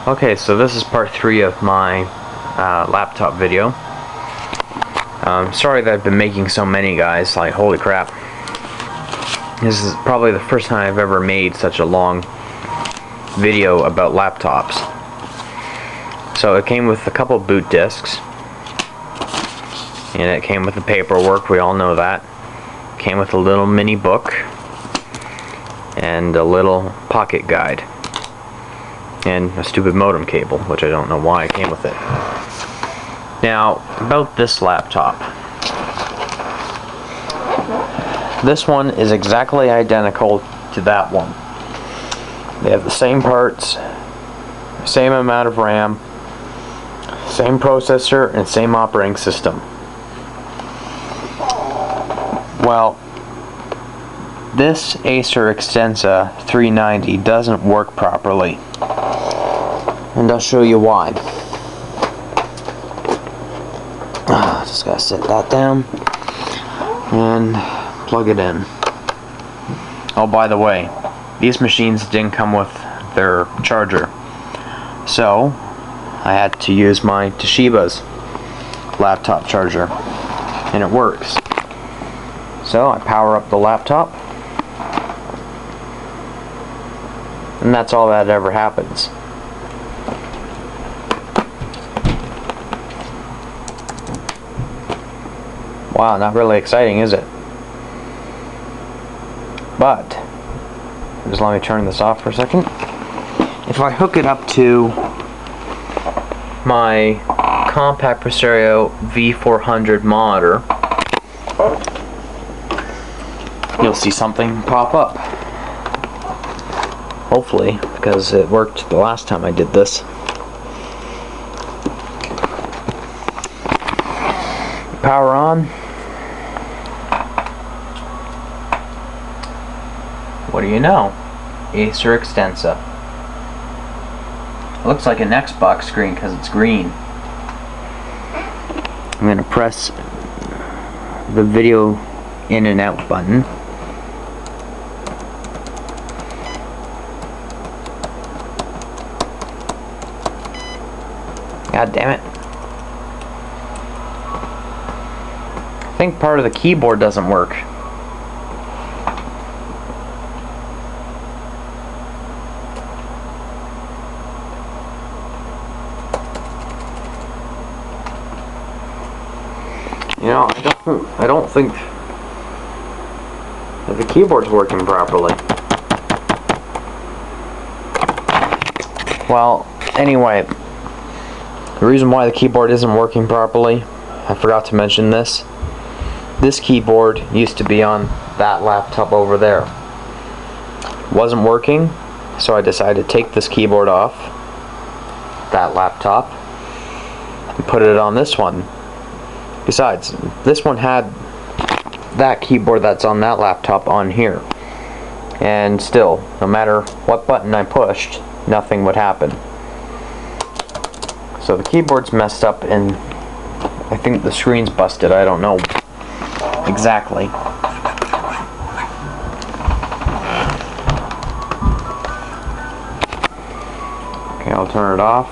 Okay, so this is part 3 of my laptop video. Sorry that I've been making so many, guys. Like, holy crap. This is probably the first time I've ever made such a long video about laptops. So it came with a couple boot discs, and it came with the paperwork, we all know that. It came with a little mini book and a little pocket guide and a stupid modem cable, which I don't know why it came with it. Now, about this laptop. This one is exactly identical to that one. They have the same parts, same amount of RAM, same processor, and same operating system. Well, this Acer Extensa 390 doesn't work properly. And I'll show you why. Just gotta set that down and plug it in. Oh, by the way, these machines didn't come with their charger, so I had to use my Toshiba's laptop charger, and it works. So I power up the laptop, and that's all that ever happens. Wow, not really exciting, is it? But, just let me turn this off for a second. If I hook it up to my Compaq Presario V400 monitor, you'll see something pop up. Hopefully, because it worked the last time I did this. Power on. What do you know? Acer Extensa. It looks like an Xbox screen because it's green. I'm going to press the video in and out button. God damn it. I think part of the keyboard doesn't work. You know, I don't think that the keyboard's working properly. Well, anyway, the reason why the keyboard isn't working properly, I forgot to mention this. This keyboard used to be on that laptop over there. It wasn't working, so I decided to take this keyboard off that laptop and put it on this one. Besides, this one had that keyboard that's on that laptop on here. And still, no matter what button I pushed, nothing would happen. So the keyboard's messed up and I think the screen's busted. I don't know exactly. Okay, I'll turn it off.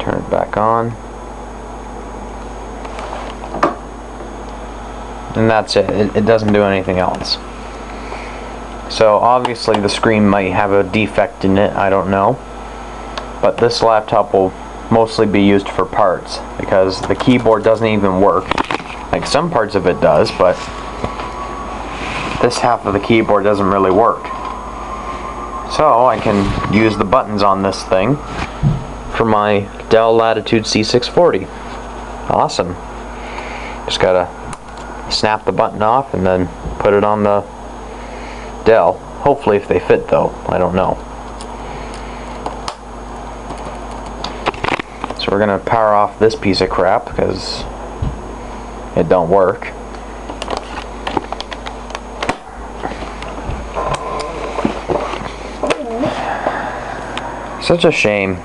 Turn it back on. And that's it. It doesn't do anything else. So obviously the screen might have a defect in it, I don't know. But this laptop will mostly be used for parts because the keyboard doesn't even work. Like, some parts of it does, but this half of the keyboard doesn't really work. So I can use the buttons on this thing for my Dell Latitude C640. Awesome. Just gotta snap the button off and then put it on the Dell. Hopefully if they fit though, I don't know. So we're gonna power off this piece of crap because it don't work. Such a shame.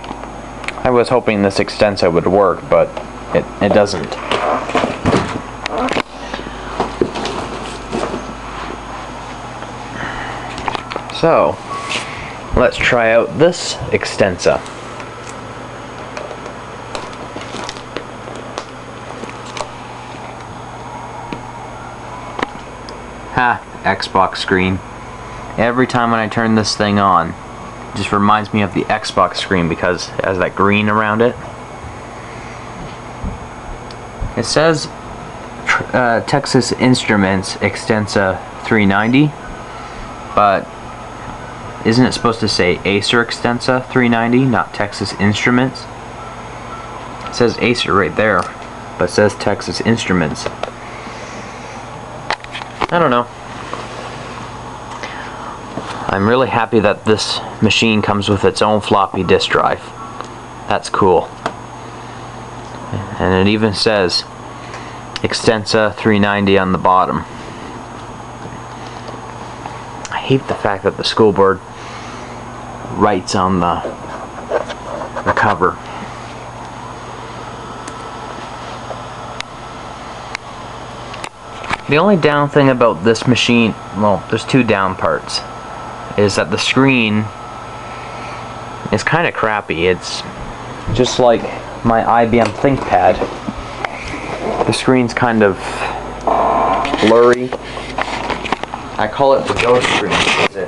I was hoping this Extensa would work, but it doesn't. So, let's try out this Xtensa. Ha, Xbox screen. Every time when I turn this thing on, it just reminds me of the Xbox screen because it has that green around it. It says Texas Instruments Xtensa 390, but isn't it supposed to say Acer Xtensa 390, not Texas Instruments? It says Acer right there, but it says Texas Instruments. I don't know. I'm really happy that this machine comes with its own floppy disk drive. That's cool. And it even says Xtensa 390 on the bottom. I hate the fact that the school board writes on the cover. The only down thing about this machine, well, there's two down parts, is that the screen is kind of crappy. It's just like my IBM ThinkPad. The screen's kind of blurry. I call it the ghost screen because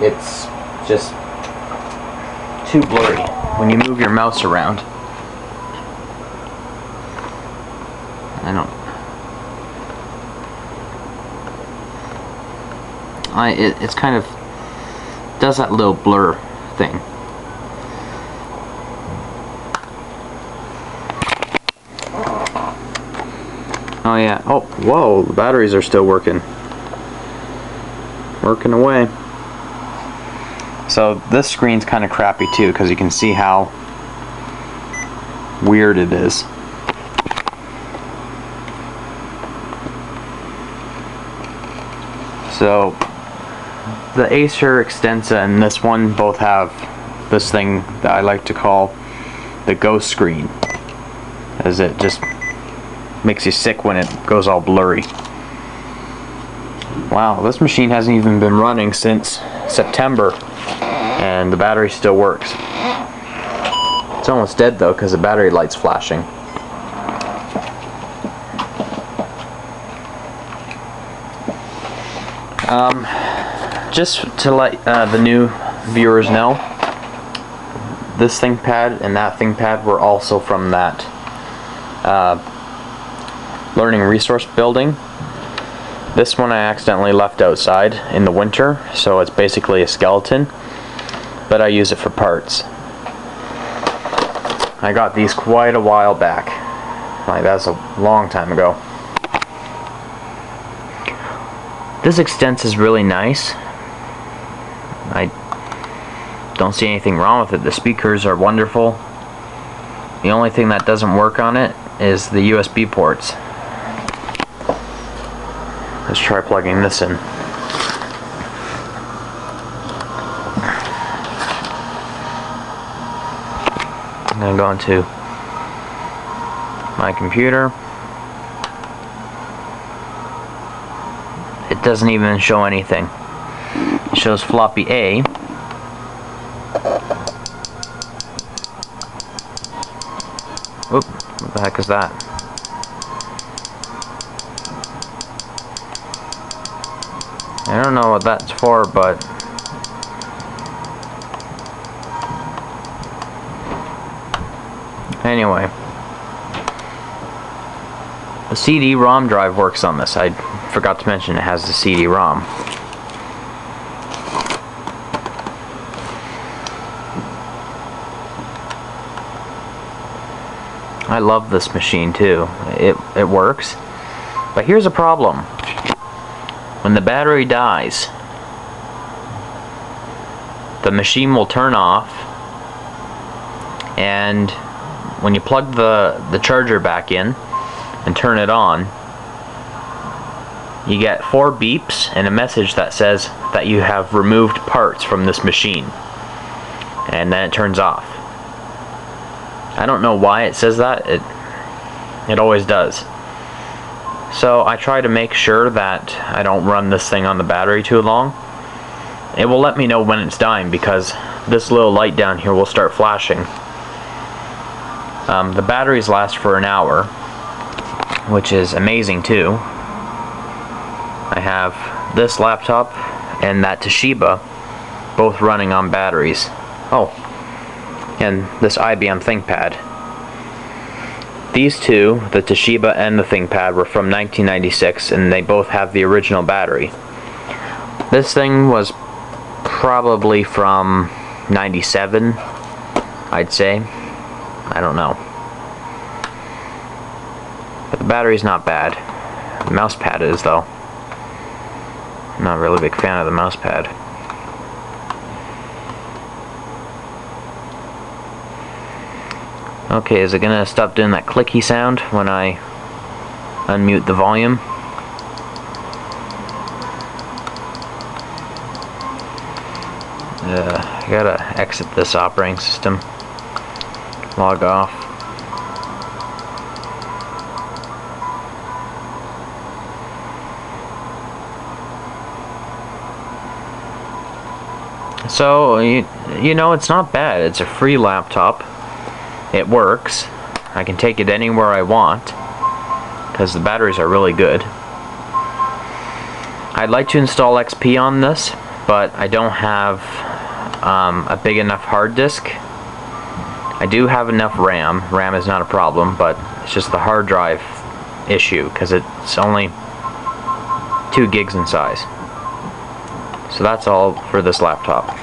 it's just too blurry when you move your mouse around. It's kind of does that little blur thing. Oh yeah. Oh, whoa, the batteries are still working. Working away. So this screen's kind of crappy too, because you can see how weird it is. So the Acer Xtensa and this one both have this thing that I like to call the ghost screen, as it just makes you sick when it goes all blurry. Wow, this machine hasn't even been running since September and the battery still works. It's almost dead though because the battery light's flashing. Just to let the new viewers know, this ThinkPad and that ThinkPad were also from that learning resource building. This one I accidentally left outside in the winter, so it's basically a skeleton, but I use it for parts. I got these quite a while back. Like, that's a long time ago. This Xtensa is really nice. I don't see anything wrong with it. The speakers are wonderful. The only thing that doesn't work on it is the USB ports. Let's try plugging this in. I'm going to go into my computer. It doesn't even show anything. It shows floppy A. Oop, what the heck is that? I don't know what that's for, but anyway. The CD-ROM drive works on this. I forgot to mention it has the CD-ROM. I love this machine too. It works. But here's a problem. When the battery dies, the machine will turn off, and when you plug the charger back in and turn it on, you get 4 beeps and a message that says that you have removed parts from this machine, and then it turns off. I don't know why it says that. It always does. So I try to make sure that I don't run this thing on the battery too long, it will let me know when it's dying because this little light down here will start flashing. The batteries last for an hour, which is amazing too. I have this laptop and that Toshiba both running on batteries. Oh, and this IBM ThinkPad. These two, the Toshiba and the ThinkPad, were from 1996 and they both have the original battery. This thing was probably from 97, I'd say. I don't know. But the battery's not bad. The mouse pad is, though. I'm not really a big fan of the mouse pad. Okay, is it gonna stop doing that clicky sound when I unmute the volume? I gotta exit this operating system. Log off. So, you know, it's not bad. It's a free laptop. It works. I can take it anywhere I want because the batteries are really good. I'd like to install XP on this, but I don't have a big enough hard disk. I do have enough RAM. RAM is not a problem, but it's just the hard drive issue because it's only 2 gigs in size. So that's all for this laptop.